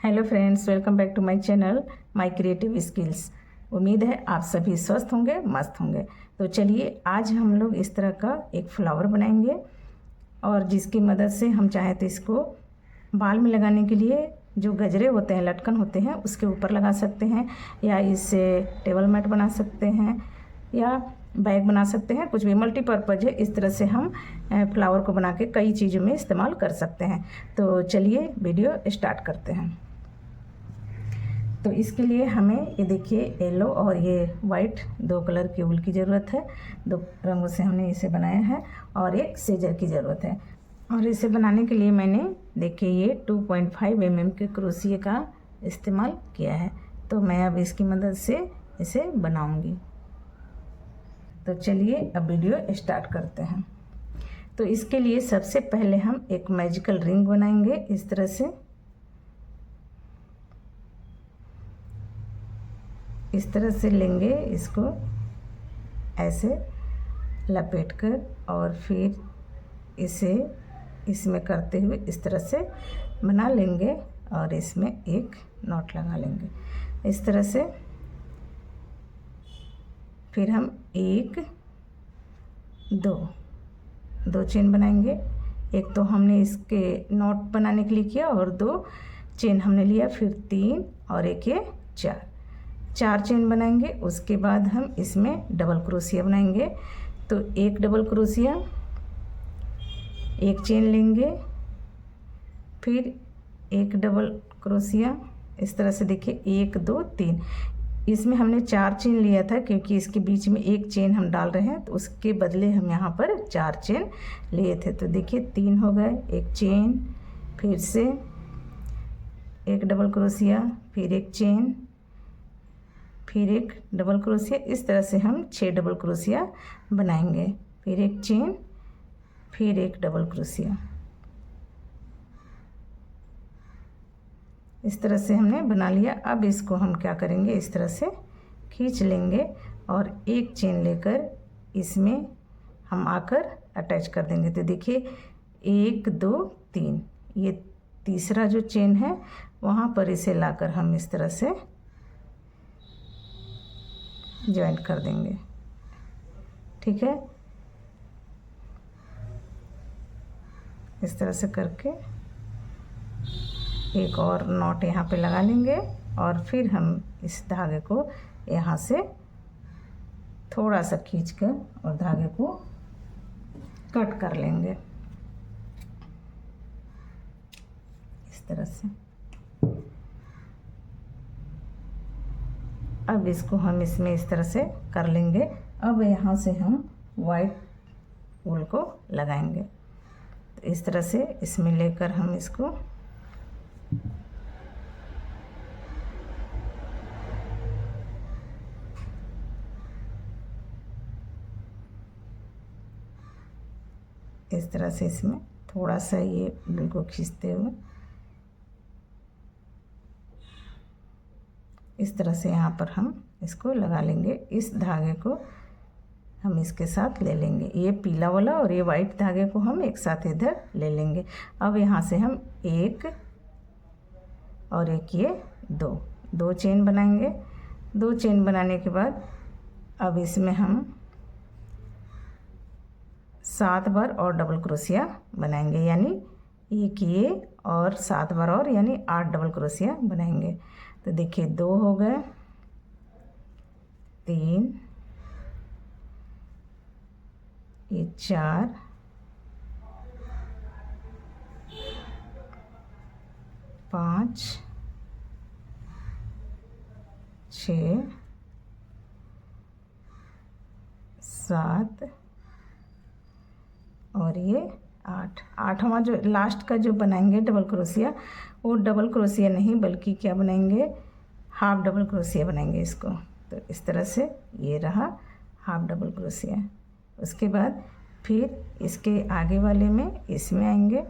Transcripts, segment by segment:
Hello friends, welcome back to my channel my creative skills. उम्मीद है आप सभी स्वस्थ होंगे, मस्त होंगे। तो चलिए आज हम लोग इस तरह का एक फ्लावर बनाएंगे और जिसकी मदद से हम चाहे तो इसको बाल में लगाने के लिए जो गजरे होते हैं, लटकन होते हैं, उसके ऊपर लगा सकते हैं या इससे टेबल मैट बना सकते हैं या बैग बना सकते हैं। कुछ भी मल्टीपर्पज़ है। इस तरह से हम फ्लावर को बना के कई चीज़ों में इस्तेमाल कर सकते हैं। तो चलिए वीडियो स्टार्ट करते हैं। तो इसके लिए हमें ये देखिए येलो और ये वाइट दो कलर के वूल की ज़रूरत है। दो रंगों से हमने इसे बनाया है और एक सीजर की ज़रूरत है। और इसे बनाने के लिए मैंने देखिए ये 2.5 mm के क्रोशिया का इस्तेमाल किया है। तो मैं अब इसकी मदद से इसे बनाऊंगी। तो चलिए अब वीडियो स्टार्ट करते हैं। तो इसके लिए सबसे पहले हम एक मैजिकल रिंग बनाएंगे। इस तरह से लेंगे, इसको ऐसे लपेट कर और फिर इसे इसमें करते हुए इस तरह से बना लेंगे और इसमें एक नॉट लगा लेंगे इस तरह से। फिर हम एक दो चेन बनाएंगे। एक तो हमने इसके नॉट बनाने के लिए किया और 2 चेन हमने लिया, फिर 3 और एक ये 4 चेन बनाएंगे। उसके बाद हम इसमें डबल क्रोशिया बनाएंगे। तो एक डबल क्रोशिया, एक चेन लेंगे, फिर एक डबल क्रोशिया, इस तरह से देखिए 1 2 3। इसमें हमने 4 चेन लिया था क्योंकि इसके बीच में एक चेन हम डाल रहे हैं, तो उसके बदले हम यहाँ पर 4 चेन लिए थे। तो देखिए 3 हो गए, एक चेन, फिर से एक डबल क्रोशिया, फिर एक चेन, फिर एक डबल क्रोशिया। इस तरह से हम 6 डबल क्रोशिया बनाएंगे। फिर एक चेन, फिर एक डबल क्रोशिया। इस तरह से हमने बना लिया। अब इसको हम क्या करेंगे, इस तरह से खींच लेंगे और एक चेन लेकर इसमें हम आकर अटैच कर देंगे। तो देखिए 1 2 3, ये तीसरा जो चेन है वहाँ पर इसे लाकर हम इस तरह से ज्वाइंट कर देंगे। ठीक है, इस तरह से करके एक और नॉट यहाँ पे लगा लेंगे और फिर हम इस धागे को यहाँ से थोड़ा सा खींचकर और धागे को कट कर लेंगे इस तरह से। अब इसको हम इसमें इस तरह से कर लेंगे। अब यहाँ से हम वाइट वूल को लगाएंगे। तो इस तरह से इसमें लेकर हम इसको इस तरह से इसमें थोड़ा सा ये वूल को खींचते हुए इस तरह से यहाँ पर हम इसको लगा लेंगे। इस धागे को हम इसके साथ ले लेंगे, ये पीला वाला और ये वाइट धागे को हम एक साथ इधर ले लेंगे। अब यहाँ से हम एक और एक ये दो चेन बनाएंगे। 2 चेन बनाने के बाद अब इसमें हम 7 बार और डबल क्रोशिया बनाएंगे, यानी एक ये और 7 बार और यानी 8 डबल क्रोशिया बनाएंगे। तो देखिए 2 हो गए, 3, ये 4, 5, 6, 7 और ये 8। 8वां जो लास्ट का जो बनाएंगे डबल क्रोशिया, वो डबल क्रोशिया नहीं बल्कि क्या बनाएंगे, हाफ डबल क्रोशिया बनाएंगे इसको। तो इस तरह से ये रहा हाफ डबल क्रोशिया। उसके बाद फिर इसके आगे वाले में इसमें आएंगे,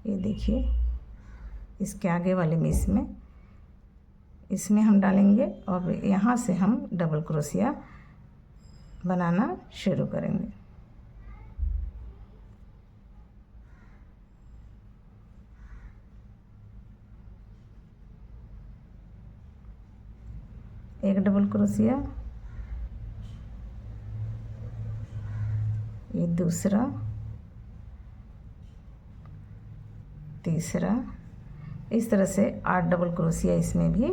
ये देखिए इसके आगे वाले में इसमें हम डालेंगे और यहाँ से हम डबल क्रोशिया बनाना शुरू करेंगे। एक डबल क्रोशिया, ये दूसरा, तीसरा, इस तरह से 8 डबल क्रोशिया इसमें भी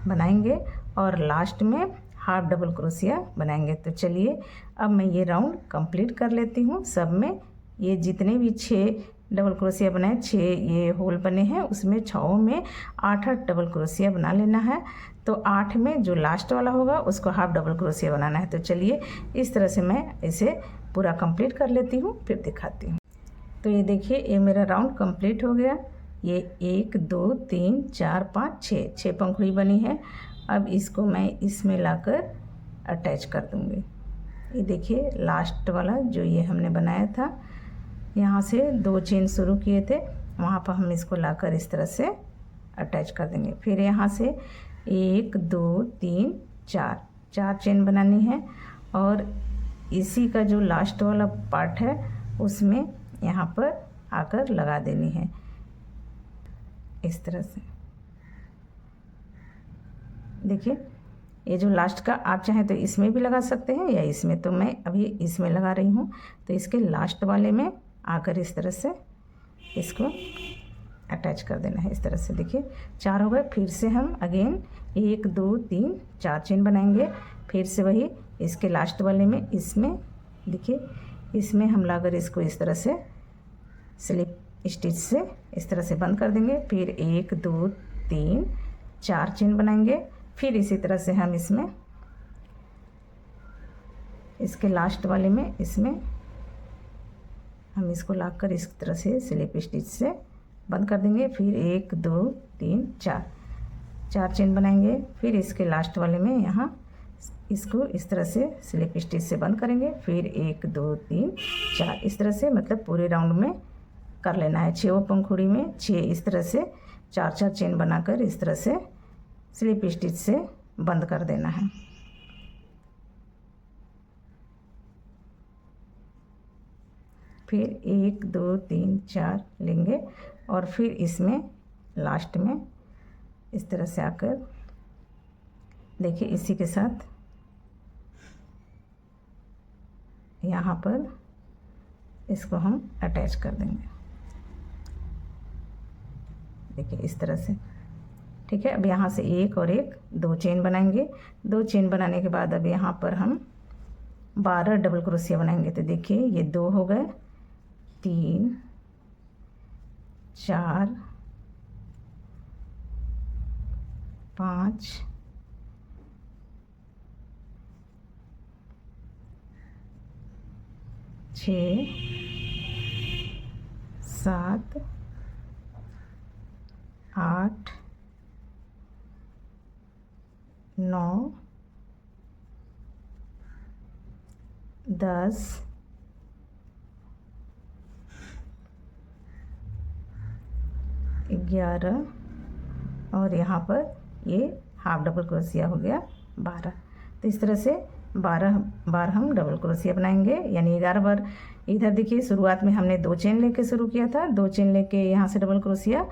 बनाएंगे और लास्ट में हाफ डबल क्रोशिया बनाएंगे। तो चलिए अब मैं ये राउंड कंप्लीट कर लेती हूँ। सब में ये जितने भी 6 डबल क्रोशिया बनाए, 6 ये होल बने हैं, उसमें 6 में 8-8 डबल क्रोशिया बना लेना है। तो 8 में जो लास्ट वाला होगा उसको हाफ डबल क्रोशिया बनाना है। तो चलिए इस तरह से मैं इसे पूरा कंप्लीट कर लेती हूँ, फिर दिखाती हूँ। तो ये देखिए ये मेरा राउंड कंप्लीट हो गया। ये 1 2 3 4 5 6 पंखुड़ी बनी है। अब इसको मैं इसमें लाकर अटैच कर दूँगी। ये देखिए लास्ट वाला जो ये हमने बनाया था, यहाँ से 2 चेन शुरू किए थे, वहाँ पर हम इसको लाकर इस तरह से अटैच कर देंगे। फिर यहाँ से 1 2 3 4 चेन बनानी है और इसी का जो लास्ट वाला पार्ट है उसमें यहाँ पर आकर लगा देनी है इस तरह से। देखिए ये जो लास्ट का, आप चाहें तो इसमें भी लगा सकते हैं या इसमें, तो मैं अभी इसमें लगा रही हूँ। तो इसके लास्ट वाले में आकर इस तरह से इसको अटैच कर देना है इस तरह से। देखिए 4 हो गए। फिर से हम अगेन 1 2 3 4 चेन बनाएंगे। फिर से वही इसके लास्ट वाले में, इसमें देखिए इसमें हम लाकर इसको इस तरह से स्लिप स्टिच से इस तरह से बंद कर देंगे। फिर 1 2 3 4 चेन बनाएंगे। फिर इसी तरह से हम इसमें इसके लास्ट वाले में इसमें हम इसको लाकर इस तरह से स्लिप स्टिच से बंद कर देंगे। फिर 1 2 3 4 चेन बनाएंगे। फिर इसके लास्ट वाले में यहाँ इसको इस तरह से स्लिप स्टिच से बंद करेंगे। फिर 1 2 3 4 इस तरह से, मतलब पूरे राउंड में कर लेना है। 6 पंखुड़ी में 6 इस तरह से 4 चेन बनाकर इस तरह से स्लिप स्टिच से बंद कर देना है। फिर 1 2 3 4 लेंगे और फिर इसमें लास्ट में इस तरह से आकर देखिए इसी के साथ यहाँ पर इसको हम अटैच कर देंगे। देखिए इस तरह से, ठीक है। अब यहाँ से 1 और 1 2 चेन बनाएंगे। 2 चेन बनाने के बाद अब यहाँ पर हम 12 डबल क्रोशिया बनाएंगे। तो देखिए ये 2 हो गए, 3 4 5 6 7 8 9 10 11 और यहाँ पर ये हाफ डबल क्रोशिया हो गया 12। तो इस तरह से 12 बार हम डबल क्रोशिया बनाएंगे, यानी 11 बार। इधर देखिए शुरुआत में हमने 2 चेन लेके शुरू किया था, 2 चेन लेके यहाँ से डबल क्रोशिया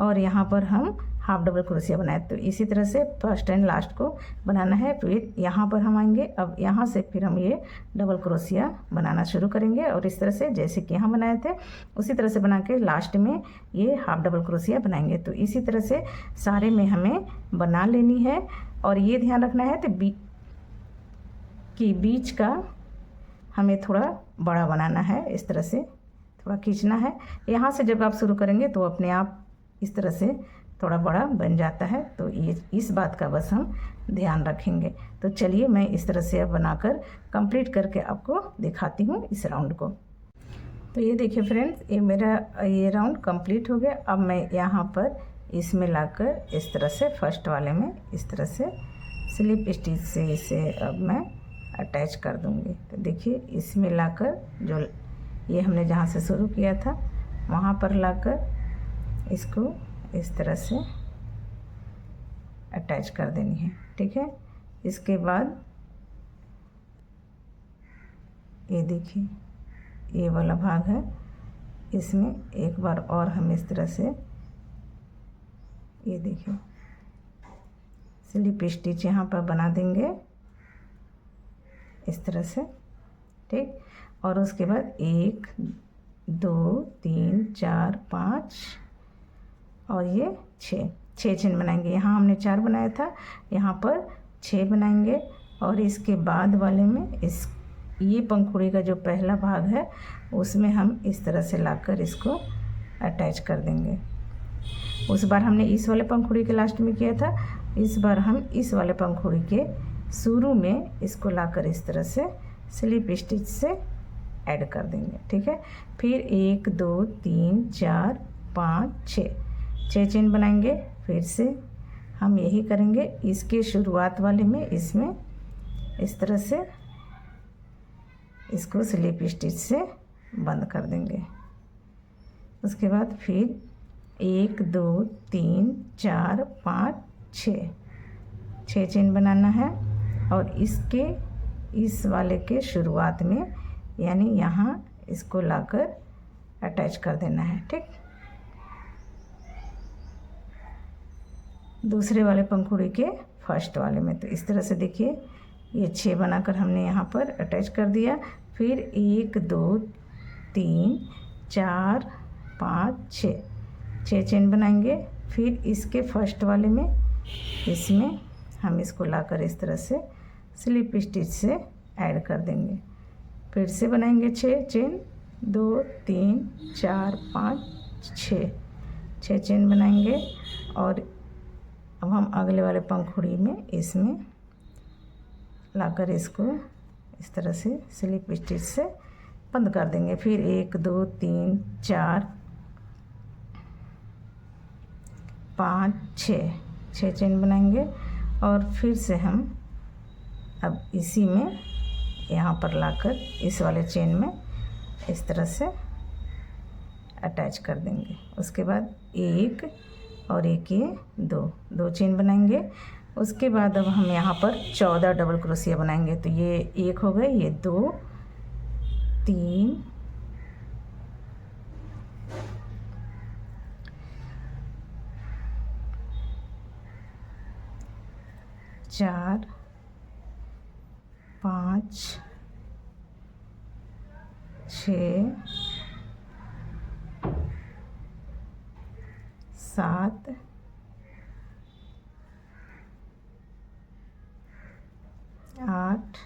और यहाँ पर हम हाफ डबल क्रोशिया बनाए। तो इसी तरह से फर्स्ट एंड लास्ट को बनाना है। फिर यहाँ पर हम आएंगे, अब यहाँ से फिर हम ये डबल क्रोशिया बनाना शुरू करेंगे और इस तरह से जैसे कि यहाँ बनाए थे उसी तरह से बना के लास्ट में ये हाफ डबल क्रोशिया बनाएंगे। तो इसी तरह से सारे में हमें बना लेनी है और ये ध्यान रखना है तो बीच का हमें थोड़ा बड़ा बनाना है, इस तरह से थोड़ा खींचना है। यहाँ से जब आप शुरू करेंगे तो अपने आप इस तरह से थोड़ा बड़ा बन जाता है। तो ये इस बात का बस हम ध्यान रखेंगे। तो चलिए मैं इस तरह से अब बनाकर कंप्लीट करके आपको दिखाती हूँ इस राउंड को। तो ये देखिए फ्रेंड्स, ये मेरा ये राउंड कंप्लीट हो गया। अब मैं यहाँ पर इसमें लाकर इस तरह से फर्स्ट वाले में इस तरह से स्लिप स्टिच से इसे अब मैं अटैच कर दूँगी। तो देखिए इसमें लाकर जो ये हमने जहाँ से शुरू किया था वहाँ पर लाकर इसको इस तरह से अटैच कर देनी है, ठीक है। इसके बाद ये देखिए ये वाला भाग है, इसमें एक बार और हम इस तरह से ये देखिए स्लिप स्टिच यहाँ पर बना देंगे इस तरह से, ठीक। और उसके बाद 1 2 3 4 5 और ये 6 चेन बनाएंगे। यहाँ हमने 4 बनाया था, यहाँ पर 6 बनाएंगे। और इसके बाद वाले में ये पंखुड़ी का जो पहला भाग है उसमें हम इस तरह से लाकर इसको अटैच कर देंगे। उस बार हमने इस वाले पंखुड़ी के लास्ट में किया था, इस बार हम इस वाले पंखुड़ी के शुरू में इसको लाकर इस तरह से स्लिप स्टिच से ऐड कर देंगे, ठीक है। फिर 1 2 3 4 5 6 चेन बनाएंगे। फिर से हम यही करेंगे, इसके शुरुआत वाले में इसमें इस तरह से इसको स्लिप स्टिच से बंद कर देंगे। उसके बाद फिर 1 2 3 4 5 6 चेन बनाना है और इसके इस वाले के शुरुआत में यानी यहाँ इसको लाकर अटैच कर देना है, ठीक। दूसरे वाले पंखुड़ी के फर्स्ट वाले में तो इस तरह से देखिए ये 6 बनाकर हमने यहाँ पर अटैच कर दिया। फिर 1 2 3 4 5 6 चेन बनाएंगे। फिर इसके फर्स्ट वाले में इसमें हम इसको लाकर इस तरह से स्लिप स्टिच से ऐड कर देंगे। फिर से बनाएंगे 6 चेन, 2 3 4 5 6 चेन बनाएंगे। और अब हम अगले वाले पंखुड़ी में इसमें लाकर इसको इस तरह से स्लिप स्टिच से बंद कर देंगे। फिर 1 2 3 4 5 6 चेन बनाएंगे। और फिर से हम अब इसी में यहाँ पर लाकर इस वाले चेन में इस तरह से अटैच कर देंगे। उसके बाद 1 और 1 ये 2 चेन बनाएंगे। उसके बाद अब हम यहाँ पर 14 डबल क्रोशिया बनाएंगे। तो ये 1 हो गए, ये 2 3 4 5 6 7 8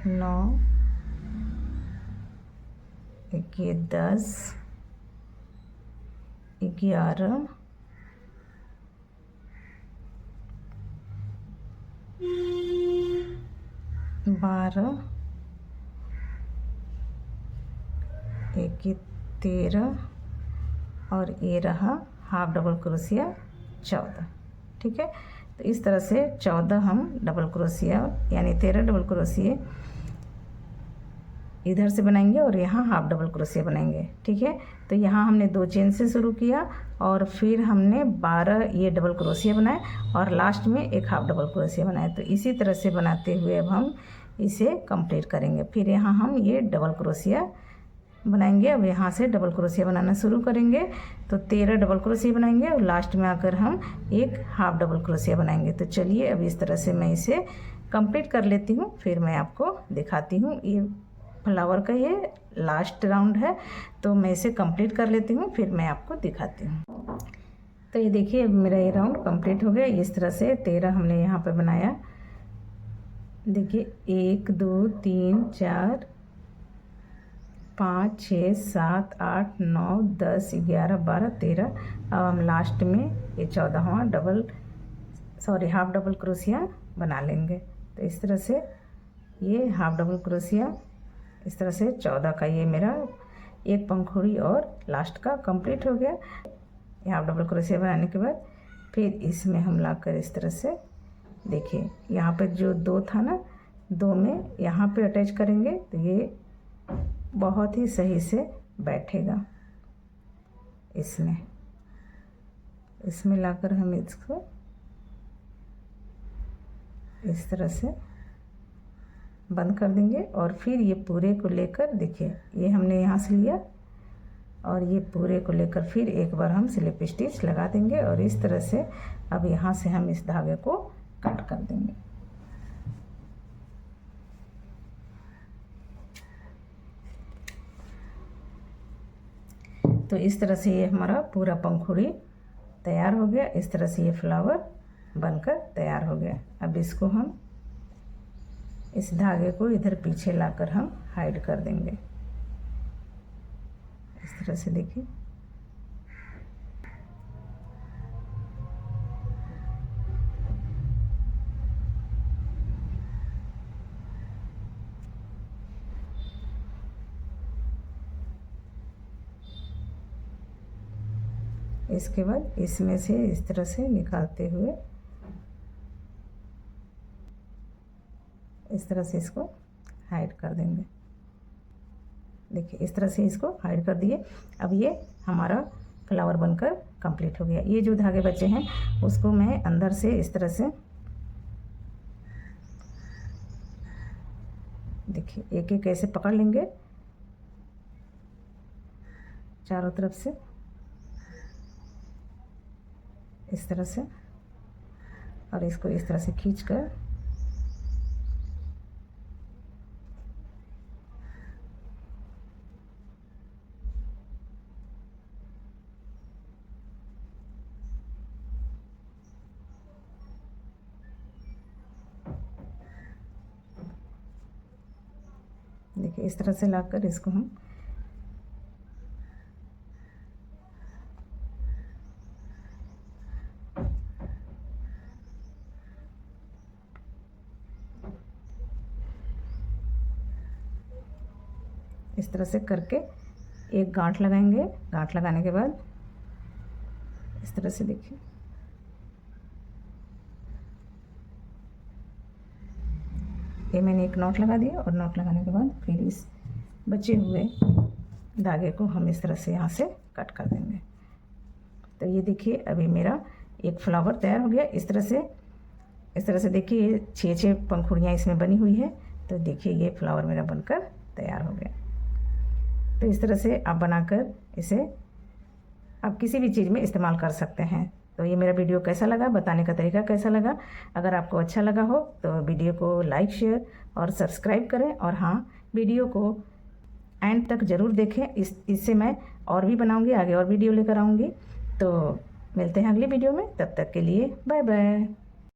9 10 11 12 13 और ये रहा हाफ डबल क्रोशिया 14, ठीक है। तो इस तरह से 14 हम डबल क्रोशिया यानी 13 डबल क्रोशिया इधर से बनाएंगे और यहाँ हाफ डबल क्रोशिया बनाएंगे, ठीक है। तो यहाँ हमने 2 चेन से शुरू किया और फिर हमने 12 ये डबल क्रोशिया बनाए और लास्ट में एक हाफ डबल क्रोशिया बनाए। तो इसी तरह से बनाते हुए अब हम इसे कंप्लीट करेंगे। फिर यहाँ हम ये डबल क्रोशिया बनाएंगे। अब यहाँ से डबल क्रोशिया बनाना शुरू करेंगे। तो 13 डबल क्रोशिया बनाएंगे और लास्ट में आकर हम एक हाफ डबल क्रोशिया बनाएंगे। तो चलिए अब इस तरह से मैं इसे कंप्लीट कर लेती हूँ, फिर मैं आपको दिखाती हूँ। ये फ्लावर का ये लास्ट राउंड है, तो मैं इसे कंप्लीट कर लेती हूँ, फिर मैं आपको दिखाती हूँ। तो ये देखिए अब मेरा ये राउंड कंप्लीट हो गया। इस तरह से 13 हमने यहाँ पे बनाया। देखिए 1 2 3 4 5 6 7 8 9 10 11 12 13। अब हम लास्ट में ये 14वां हाफ डबल क्रोशिया बना लेंगे। तो इस तरह से ये हाफ डबल क्रोशिया इस तरह से 14 का ये मेरा एक पंखुड़ी और लास्ट का कंप्लीट हो गया। ये हाफ डबल क्रोशिया बनाने के बाद फिर इसमें हम लाकर इस तरह से देखिए यहाँ पर जो 2 था ना, 2 में यहाँ पे अटैच करेंगे तो ये बहुत ही सही से बैठेगा। इसमें लाकर हम इसको इस तरह से बंद कर देंगे और फिर ये पूरे को लेकर देखिए ये हमने यहाँ से लिया और ये पूरे को लेकर फिर एक बार हम स्लिप स्टिच लगा देंगे और इस तरह से अब यहाँ से हम इस धागे को कट कर देंगे। तो इस तरह से ये हमारा पूरा पंखुड़ी तैयार हो गया। इस तरह से ये फ्लावर बनकर तैयार हो गया। अब इसको हम इस धागे को इधर पीछे लाकर हम हाइड कर देंगे। इस तरह से देखिए। इसके बाद इसमें से इस तरह से निकालते हुए इस तरह से इसको हाइड कर देंगे। देखिए इस तरह से इसको हाइड कर दिए। अब ये हमारा फ्लावर बनकर कंप्लीट हो गया। ये जो धागे बचे हैं उसको मैं अंदर से इस तरह से देखिए एक एक ऐसे पकड़ लेंगे चारों तरफ से इस तरह से, और इसको इस तरह से खींच कर देखिए इस तरह से लाकर इसको हम इस तरह से करके एक गांठ लगाएंगे। गांठ लगाने के बाद इस तरह से देखिए ये मैंने एक नॉट लगा दिया और नॉट लगाने के बाद फिर इस बचे हुए धागे को हम इस तरह से यहाँ से कट कर देंगे। तो ये देखिए अभी मेरा एक फ्लावर तैयार हो गया। इस तरह से देखिए 6 पंखुड़ियाँ इसमें बनी हुई है। तो देखिए ये फ्लावर मेरा बनकर तैयार हो गया। तो इस तरह से आप बनाकर इसे आप किसी भी चीज़ में इस्तेमाल कर सकते हैं। तो ये मेरा वीडियो कैसा लगा, बताने का तरीका कैसा लगा, अगर आपको अच्छा लगा हो तो वीडियो को लाइक शेयर और सब्सक्राइब करें। और हाँ, वीडियो को एंड तक ज़रूर देखें। इससे मैं और भी बनाऊंगी, आगे और वीडियो लेकर आऊँगी। तो मिलते हैं अगली वीडियो में, तब तक के लिए बाय बाय।